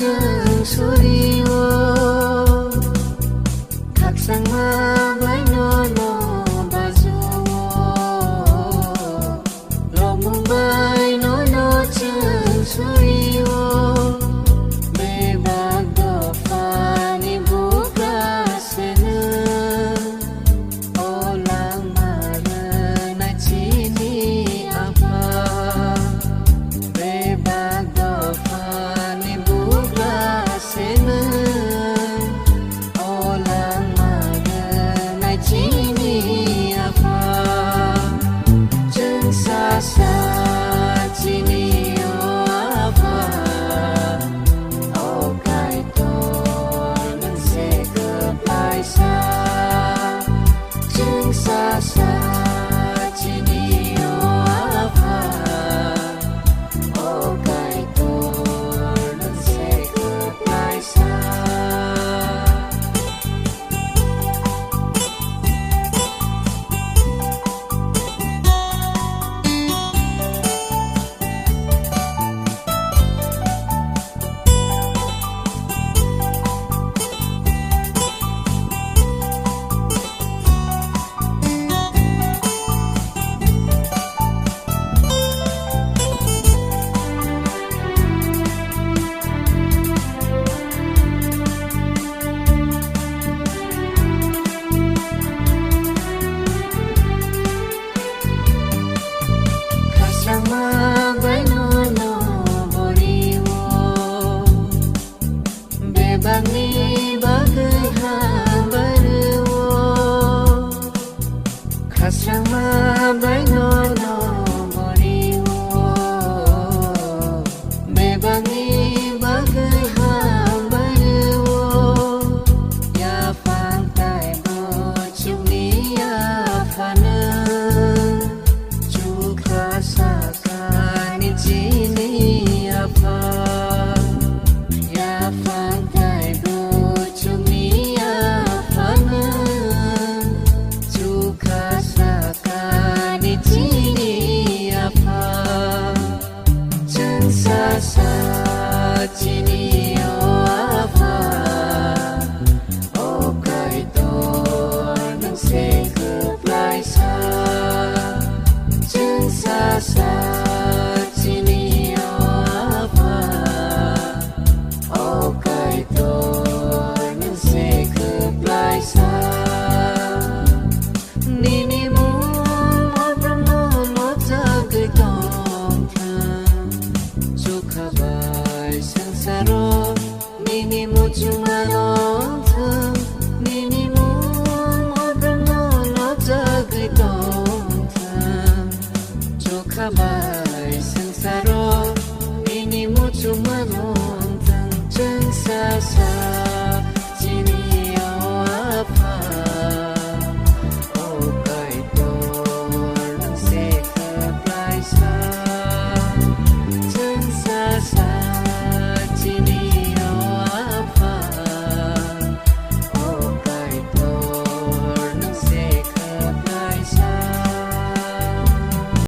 chừng suriwo khắc sang ma với nó bazuwo lo mung bay nó chừng suriwo be bagdo fani buka sena olang marana chini apa be bagdo fani buka sena olang marana chini apa chừng xa xa chini apa ô cái to nâng sẽ cướp lại xa chừng xa xa chini apa ô cái to nâng sẽ cướp lại xa Kasama bay no boriwo bebani bagai hambarwo Kasama bay no boriwo bebani bagai hambarwo ya pantai bocumi ya fanang Chuka sakani chini apa ya pantai bocumi apa Chuka sakani chini apa chừng xa xa chini apa ô cái to nâng sẽ cướp lại xa chừng xa xa